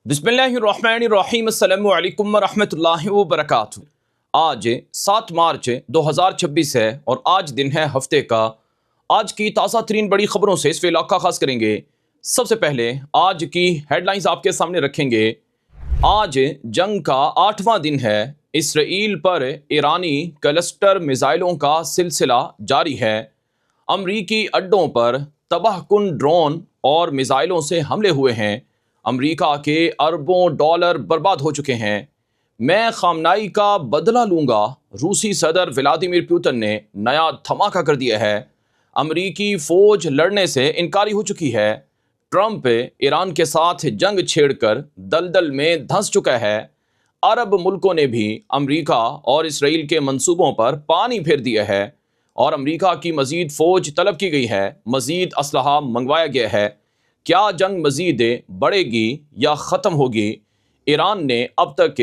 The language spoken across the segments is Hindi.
बिस्मिल्लाहिर्रहमानिर्रहीम अस्सलामु अलैकुम वरहमतुल्लाहि वबरकातुहू। आज 7 मार्च 2026 है और आज दिन है हफ्ते का। आज की ताज़ा तरीन बड़ी खबरों से इस वे इलाका खास करेंगे। सबसे पहले आज की हेडलाइंस आपके सामने रखेंगे। आज जंग का 8वां दिन है। इसराइल पर ईरानी क्लस्टर मिसाइलों का सिलसिला जारी है। अमरीकी अड्डों पर तबाहकुन ड्रोन और मिसाइलों से हमले हुए हैं। अमरीका के अरबों डॉलर बर्बाद हो चुके हैं। मैं खामनाई का बदला लूंगा, रूसी सदर व्लादिमीर पुतिन ने नया धमाका कर दिया है। अमरीकी फौज लड़ने से इनकारी हो चुकी है। ट्रंप ईरान के साथ जंग छेड़कर दलदल में धंस चुका है। अरब मुल्कों ने भी अमरीका और इसराइल के मंसूबों पर पानी फेर दिया है और अमरीका की मजीद फौज तलब की गई है, मजीद असलहा मंगवाया गया है। क्या जंग मजीद बढ़ेगी या ख़त्म होगी? ईरान ने अब तक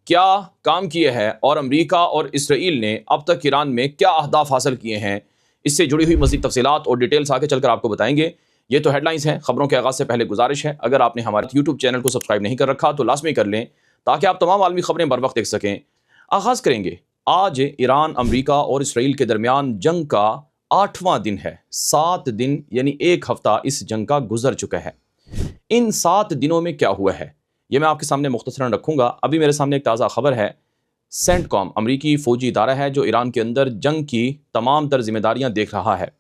क्या काम किया है और अमरीका और इसराइल ने अब तक ईरान में क्या अहदाफ हासिल किए हैं? इससे जुड़ी हुई मजीद तफसीलात और डिटेल्स आगे चलकर आपको बताएंगे। ये तो हेडलाइंस हैं। खबरों के आगाज़ से पहले गुजारिश है, अगर आपने हमारे यूट्यूब चैनल को सब्सक्राइब नहीं कर रखा तो लाजमी कर लें ताकि आप तमाम आलमी खबरें बर वक्त देख सकें। आगाज़ करेंगे। आज ईरान, अमरीका और इसराइल के दरमियान जंग का 8वां दिन है। 7 दिन यानी एक हफ्ता इस जंग का गुजर चुका है। इन 7 दिनों में क्या हुआ है ये मैं आपके सामने मुख्तसरन रखूंगा। अभी मेरे सामने एक ताज़ा खबर है। सेंटकॉम अमरीकी फ़ौजी इदारा है जो ईरान के अंदर जंग की तमाम तर जिम्मेदारियां देख रहा है।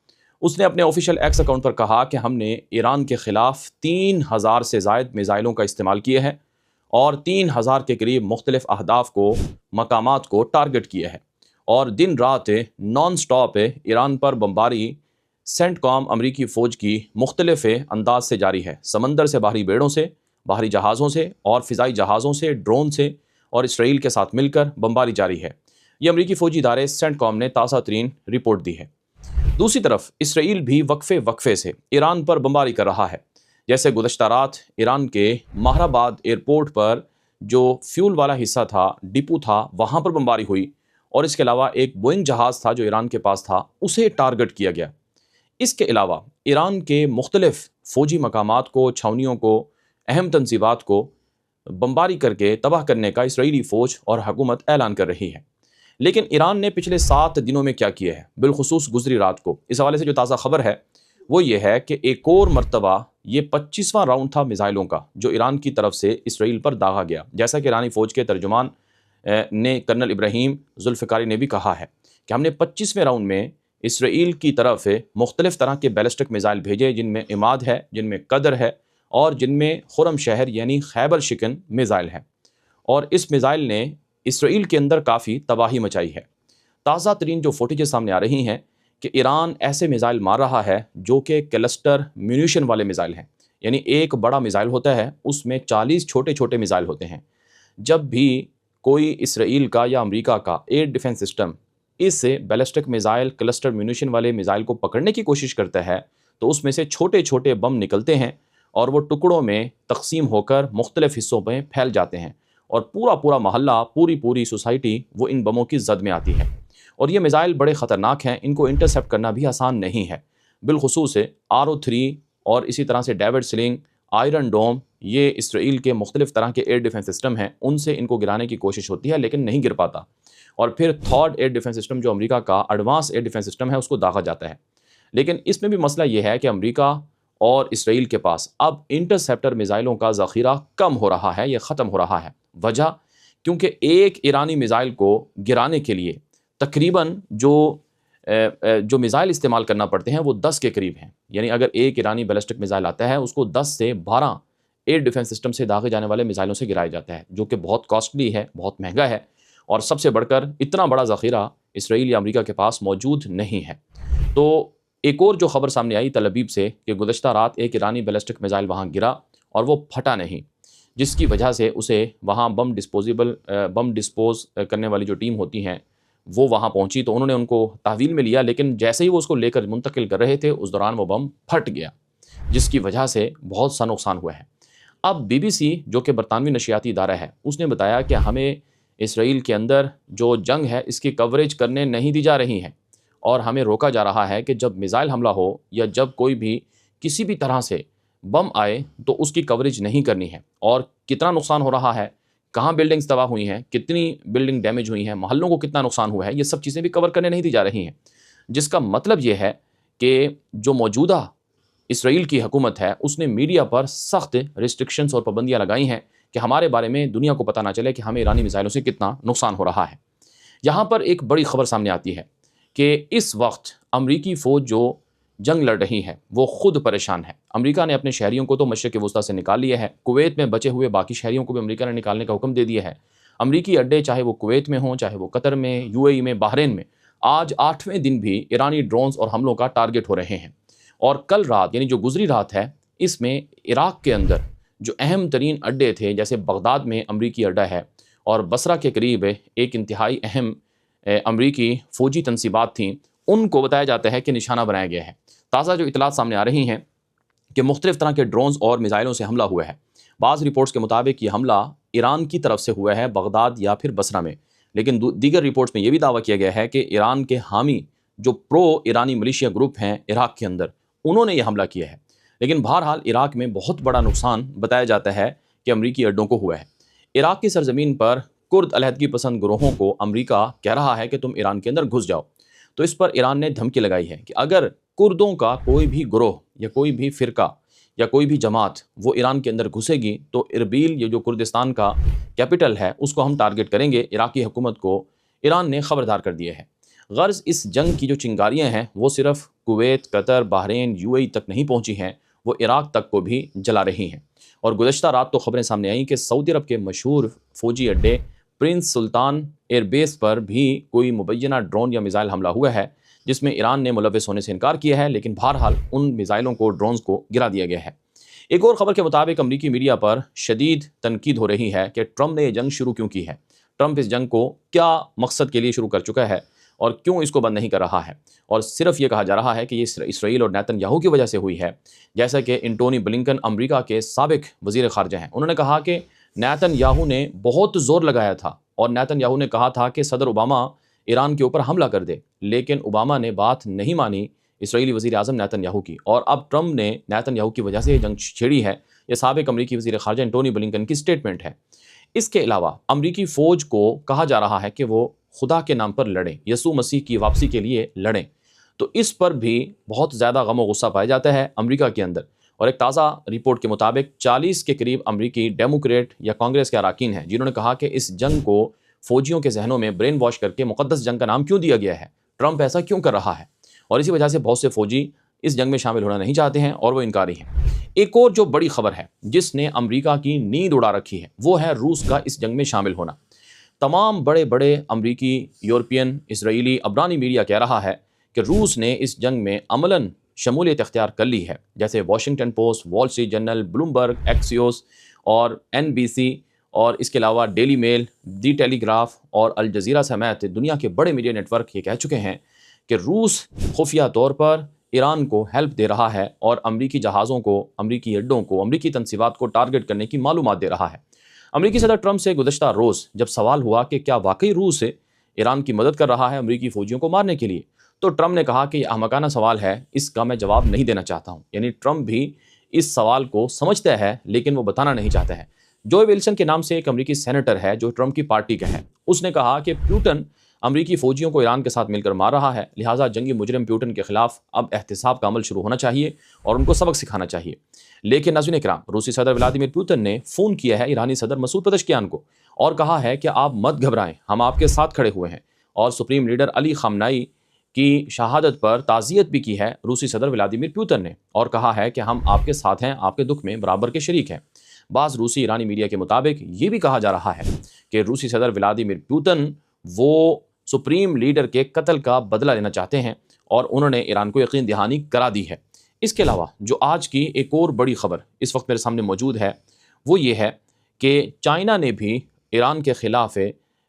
उसने अपने ऑफिशियल एक्स अकाउंट पर कहा कि हमने ईरान के ख़िलाफ़ 3000 से ज़ायद मिसाइलों का इस्तेमाल किया है और 3000 के करीब मुख्तलिफ अहदाफ को, मकामात को टारगेट किया है और दिन रात नॉन स्टॉप ईरान पर बमबारी सेंटकॉम अमरीकी फ़ौज की मुख्तलिफ अंदाज से जारी है। समंदर से बाहरी बेड़ों से, बाहरी जहाज़ों से और फ़िज़ाई जहाज़ों से, ड्रोन से और इसराइल के साथ मिलकर बमबारी जारी है। ये अमरीकी फ़ौजी इदारे सेंटकॉम ने ताज़ा तरीन रिपोर्ट दी है। दूसरी तरफ इसराइल भी वक्फे से ईरान पर बमबारी कर रहा है। जैसे गुज़श्ता रात ईरान के महराबाद एयरपोर्ट पर जो फ्यूल वाला हिस्सा था, डिपो था, वहाँ पर बमबारी हुई और इसके अलावा एक बोइंग जहाज़ था जो ईरान के पास था, उसे टारगेट किया गया। इसके अलावा ईरान के मुख्तलिफ फ़ौजी मकामात को, छावनियों को, अहम तंजीबात को बमबारी करके तबाह करने का इसराइली फ़ौज और हुकूमत ऐलान कर रही है। लेकिन ईरान ने पिछले 7 दिनों में क्या किया है, बिलखुसूस गुजरी रात को? इस हवाले से जो ताज़ा खबर है वो ये है कि एक और मरतबा ये 25वां राउंड था मिसाइलों का जो ईरान की तरफ से इसराइल पर दागा गया। जैसा कि ईरानी फ़ौज के तर्जुमान ने कर्नल इब्राहिम जुल्फ़िकारी ने भी कहा है कि हमने 25वें राउंड में इसराइल की तरफ मुख्तलिफ तरह के बैलिस्टिक मिसाइल भेजे, जिनमें इमाद है, जिनमें कदर है और जिनमें खुरम शहर यानी खैबर शिकन मिसाइल है। और इस मिसाइल ने इसराइल के अंदर काफ़ी तबाही मचाई है। ताज़ा तरीन जो फुटेजेस सामने आ रही हैं कि ईरान ऐसे मिसाइल मार रहा है जो कि क्लस्टर म्यूनिशन वाले मिसाइल हैं। यानी एक बड़ा मिसाइल होता है, उसमें 40 छोटे छोटे मिसाइल होते हैं। जब भी कोई इसराइल का या अमरीका का एयर डिफेंस सिस्टम इस बैलिस्टिक मिसाइल, क्लस्टर म्यूनिशन वाले मिसाइल को पकड़ने की कोशिश करता है तो उसमें से छोटे छोटे बम निकलते हैं और वो टुकड़ों में तकसीम होकर मुख्तलिफ हिस्सों में फैल जाते हैं और पूरा पूरा मोहल्ला, पूरी पूरी सोसाइटी वो इन बमों की जद में आती है। और ये मिसाइल बड़े ख़तरनाक हैं, इनको इंटरसेप्ट करना भी आसान नहीं है। बिलखुसूस RO3 और इसी तरह से डेविड स्लिंग, आयरन डोम, ये इसराइल के मुख्तलिफ तरह के एयर डिफेंस सिस्टम हैं, उनसे इनको गिराने की कोशिश होती है लेकिन नहीं गिर पाता। और फिर थर्ड एयर डिफेंस सिस्टम जो अमेरिका का एडवांस एयर डिफेंस सिस्टम है उसको दागा जाता है। लेकिन इसमें भी मसला ये है कि अमेरिका और इसराइल के पास अब इंटरसेप्टर मिसाइलों का ज़ख़ीरा कम हो रहा है, ये ख़त्म हो रहा है। वजह क्योंकि एक ईरानी मिसाइल को गिराने के लिए तकरीबन जो मिसाइल इस्तेमाल करना पड़ते हैं वो 10 के करीब हैं। यानी अगर एक ईरानी बैलिस्टिक मिसाइल आता है उसको 10 से 12 एयर डिफेंस सिस्टम से दागे जाने वाले मिसाइलों से गिराया जाता है, जो कि बहुत कॉस्टली है, बहुत महंगा है और सबसे बढ़कर इतना बड़ा ज़ख़ीरा इसराइल या अमेरिका के पास मौजूद नहीं है। तो एक और जो खबर सामने आई तल अबीब से कि गुज़श्ता रात एक ईरानी बैलिस्टिक मिसाइल वहाँ गिरा और वो फटा नहीं, जिसकी वजह से उसे वहाँ बम डिस्पोज़ करने वाली जो टीम होती हैं वो वहाँ पहुँची तो उन्होंने उनको तहवील में लिया। लेकिन जैसे ही वो उसको लेकर मुंतकिल कर रहे थे उस दौरान वो बम फट गया, जिसकी वजह से बहुत सा नुकसान हुआ है। अब BBC जो कि बरतानवी नशियाती इदारा है उसने बताया कि हमें इसराइल के अंदर जो जंग है इसकी कवरेज करने नहीं दी जा रही है और हमें रोका जा रहा है कि जब मिसाइल हमला हो या जब कोई भी किसी भी तरह से बम आए तो उसकी कवरेज नहीं करनी है, और कितना नुकसान हो रहा है, कहाँ बिल्डिंग्स तबाह हुई हैं, कितनी बिल्डिंग डैमेज हुई हैं, मोहल्लों को कितना नुकसान हुआ है, ये सब चीज़ें भी कवर करने नहीं दी जा रही हैं। जिसका मतलब ये है कि जो मौजूदा इसराइल की हुकूमत है उसने मीडिया पर सख्त रिस्ट्रिक्शंस और पाबंदियाँ लगाई हैं कि हमारे बारे में दुनिया को पता ना चले कि हमें ईरानी मिसाइलों से कितना नुकसान हो रहा है। यहाँ पर एक बड़ी खबर सामने आती है कि इस वक्त अमरीकी फ़ौज जो जंग लड़ रही है वो खुद परेशान है। अमेरिका ने अपने शहरियों को तो मशरिक़ वस्ता से निकाल लिया है, कुवैत में बचे हुए बाकी शहरियों को भी अमेरिका ने निकालने का हुक्म दे दिया है। अमरीकी अड्डे चाहे वो कुवैत में हों, चाहे वो कतर में, यूएई में, बहरीन में, आज 8वें दिन भी ईरानी ड्रोन्स और हमलों का टारगेट हो रहे हैं। और कल रात यानी जो गुजरी रात है, इसमें इराक़ के अंदर जो अहम तरीन अड्डे थे, जैसे बगदाद में अमरीकी अड्डा है और बसरा के करीब एक इंतहाई अहम अमरीकी फ़ौजी तनसीबात थीं, उनको बताया जाता है कि निशाना बनाया गया है। ताज़ा जो इतलात सामने आ रही हैं कि मुख्तलिफ़ तरह के ड्रोन्स और मिसाइलों से हमला हुआ है। बाज़ रिपोर्ट्स के मुताबिक ये हमला ईरान की तरफ से हुआ है, बगदाद या फिर बसरा में, लेकिन दीगर रिपोर्ट्स में यह भी दावा किया गया है कि ईरान के हामी जो प्रो ईरानी मलेशिया ग्रुप हैं इराक़ के अंदर, उन्होंने यह हमला किया है। लेकिन बहरहाल इराक़ में बहुत बड़ा नुकसान बताया जाता है कि अमरीकी अड्डों को हुआ है। इराक़ की सरजमीन पर कुर्द अलहदगी पसंद ग्रोहों को अमरीका कह रहा है कि तुम ईरान के अंदर घुस जाओ। तो इस पर ईरान ने धमकी लगाई है कि अगर कुर्दों का कोई भी ग्रोह या कोई भी फ़िरका या कोई भी जमात वो ईरान के अंदर घुसेगी तो इरबिल, ये जो कुर्दिस्तान का कैपिटल है, उसको हम टारगेट करेंगे। इराक़ी हुकूमत को ईरान ने ख़बरदार कर दिया है। गर्ज़ इस जंग की जो चिंगारियाँ हैं वो सिर्फ़ कुवैत, कतर, बहरीन, यूएई तक नहीं पहुँची हैं, वो इराक़ तक को भी जला रही हैं। और गुज़श्ता रात तो ख़बरें सामने आई कि सऊदी अरब के मशहूर फ़ौजी अड्डे प्रिंस सुल्तान एयरबेस पर भी कोई मुबैना ड्रोन या मिसाइल हमला हुआ है, जिसमें ईरान ने मुलव्वस होने से इनकार किया है, लेकिन बहरहाल उन मिसाइलों को, ड्रोन्स को गिरा दिया गया है। एक और ख़बर के मुताबिक अमरीकी मीडिया पर शदीद तनकीद हो रही है कि ट्रंप ने यह जंग शुरू क्यों की है, ट्रंप इस जंग को क्या मकसद के लिए शुरू कर चुका है और क्यों इसको बंद नहीं कर रहा है। और सिर्फ ये कहा जा रहा है कि ये इसराइल और नेतन्याहू की वजह से हुई है। जैसा कि एंटोनी ब्लिंकन, अमरीका के साबिक वज़ीर ख़ारजा हैं, उन्होंने कहा कि नेतन्याहू ने बहुत ज़ोर लगाया था और नेतन्याहू ने कहा था कि सदर ओबामा ईरान के ऊपर हमला कर दे, लेकिन ओबामा ने बात नहीं मानी इसराइली वज़ीर आज़म नेतन्याहू की, और अब ट्रंप ने नेतन्याहू की वजह से ये जंग छेड़ी है। यह साबिक अमरीकी वज़ीर ख़ारजा एंटोनी ब्लिंकन की स्टेटमेंट है। इसके अलावा अमरीकी फ़ौज को कहा जा रहा है कि वो खुदा के नाम पर लड़ें, यसू मसीह की वापसी के लिए लड़ें। तो इस पर भी बहुत ज़्यादा गम और गुस्सा पाया जाता है अमरीका के अंदर। और एक ताज़ा रिपोर्ट के मुताबिक 40 के करीब अमरीकी डेमोक्रेट या कांग्रेस के अरकान हैं, जिन्होंने कहा कि इस जंग को फ़ौजियों के जहनों में ब्रेन वॉश करके मुक़द्दस जंग का नाम क्यों दिया गया है, ट्रंप ऐसा क्यों कर रहा है। और इसी वजह से बहुत से फ़ौजी इस जंग में शामिल होना नहीं चाहते हैं और वो इनकारी हैं। एक और जो बड़ी खबर है जिसने अमरीका की नींद उड़ा रखी है, वो है रूस का इस जंग में शामिल होना। तमाम बड़े बड़े अमरीकी, यूरोपियन, इसराइली, अबरानी मीडिया कह रहा है कि रूस ने इस जंग में अमलन शमूलियत इख्तियार कर ली है। जैसे Washington post, wall street journal, Bloomberg, Axios और NBC, और इसके अलावा डेली मेल, दी टेलीग्राफ और अल जज़ीरा समेत दुनिया के बड़े मीडिया नेटवर्क ये कह चुके हैं कि रूस खुफिया तौर पर ईरान को हेल्प दे रहा है और अमरीकी जहाज़ों को, अमरीकी अड्डों को, अमरीकी तनसीबात को टारगेट करने की मालूमात दे रहा है। अमरीकी सदर ट्रंप से गुज़श्ता रोज़ जब सवाल हुआ कि क्या वाकई रूस ईरान की मदद कर रहा है अमरीकी फ़ौजियों को मारने के लिए, तो ट्रंप ने कहा कि यह अहमकाना सवाल है, इसका मैं जवाब नहीं देना चाहता हूँ। यानी ट्रंप भी इस सवाल को समझता है लेकिन वो बताना नहीं चाहता है। जो विल्सन के नाम से एक अमरीकी सेनेटर है जो ट्रंप की पार्टी का है, उसने कहा कि प्यूटन अमरीकी फ़ौजियों को ईरान के साथ मिलकर मार रहा है, लिहाजा जंगी मुजरिम प्यूटन के खिलाफ अब एहतिसाब का अमल शुरू होना चाहिए और उनको सबक सिखाना चाहिए। लेकिन नाज़रीन इकराम, रूसी सदर व्लादिमीर पुतिन ने फ़ोन किया है ईरानी सदर मसूद पेज़ेश्कियान को और कहा है कि आप मत घबराएं, हम आपके साथ खड़े हुए हैं। और सुप्रीम लीडर अली ख़ामनेई की शहादत पर ताज़ियत भी की है रूसी सदर व्लादिमीर पुतिन ने और कहा है कि हम आपके साथ हैं, आपके दुख में बराबर के शरीक हैं। बाज़ रूसी ईरानी मीडिया के मुताबिक ये भी कहा जा रहा है कि रूसी सदर व्लादिमीर पुतिन वो सुप्रीम लीडर के कत्ल का बदला लेना चाहते हैं और उन्होंने ईरान को यकीन दहानी करा दी है। इसके अलावा जो आज की एक और बड़ी खबर इस वक्त मेरे सामने मौजूद है वो ये है कि चाइना ने भी ईरान के ख़िलाफ़,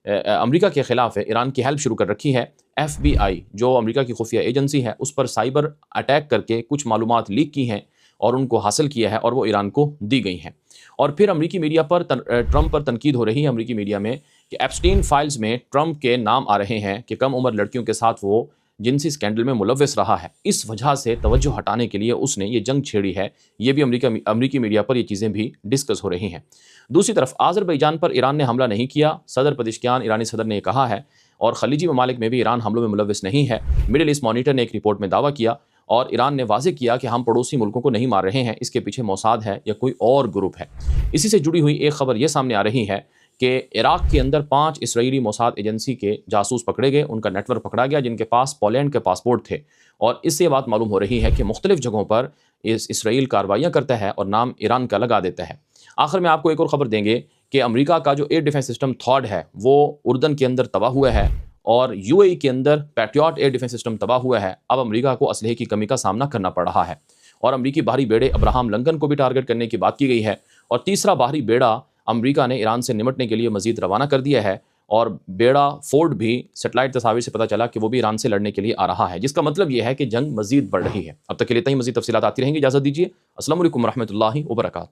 अमेरिका के ख़िलाफ़ ईरान की हेल्प शुरू कर रखी है। FBI जो अमेरिका की खुफिया एजेंसी है, उस पर साइबर अटैक करके कुछ मालूमात लीक की हैं और उनको हासिल किया है और वो ईरान को दी गई हैं। और फिर अमरीकी मीडिया पर ट्रंप पर तनकीद हो रही है अमरीकी मीडिया में कि एप्स्टीन फाइल्स में ट्रंप के नाम आ रहे हैं कि कम उम्र लड़कियों के साथ वो जिनसी स्कैंडल में मुलव्वस रहा है। इस वजह से तवज्जो हटाने के लिए उसने ये जंग छेड़ी है। ये भी अमरीकी मीडिया पर ये चीज़ें भी डिस्कस हो रही हैं। दूसरी तरफ आज़रबैजान पर ईरान ने हमला नहीं किया। सदर पेज़ेश्कियान ईरानी सदर ने कहा है और खलीजी ममालिक में भी ईरान हमलों में मुलव्वस नहीं है। मिडिल ईस्ट मॉनिटर ने एक रिपोर्ट में दावा किया और ईरान ने वाज़ेह किया कि हम पड़ोसी मुल्कों को नहीं मार रहे हैं, इसके पीछे मोसाद है या कोई और ग्रुप है। इसी से जुड़ी हुई एक खबर यह सामने आ रही है कि इराक के अंदर 5 इसराइली मोसाद एजेंसी के जासूस पकड़े गए, उनका नेटवर्क पकड़ा गया जिनके पास पोलैंड के पासपोर्ट थे। और इससे बात मालूम हो रही है कि मुख्तलिफ जगहों पर इसराइल कार्रवाइयाँ करता है और नाम ईरान का लगा देता है। आखिर में आपको एक और ख़बर देंगे कि अमेरिका का जो एयर डिफेंस सिस्टम थॉड है वो उर्दन के अंदर तबाह हुआ है और यूएई के अंदर पैट्रियट एयर डिफेंस सिस्टम तबाह हुआ है। अब अमेरिका को असलहे की कमी का सामना करना पड़ रहा है और अमेरिकी बाहरी बेड़े अब्राहम लिंकन को भी टारगेट करने की बात की गई है। और तीसरा बाहरी बेड़ा अमेरिका ने ईरान से निपटने के लिए मजीद रवाना कर दिया है और बेड़ा फोर्ड भी सेटेलाइट तस्वीर से पता चला कि वो भी ईरान से लड़ने के लिए आ रहा है, जिसका मतलब यह है कि जंग मजीद बढ़ रही है। अब तक के लिए इतनी मजीद तफसीलात आती रहेंगी। इजाज़त दीजिए। अस्सलाम वालेकुम रहमतुल्लाहि व बरकातुहू।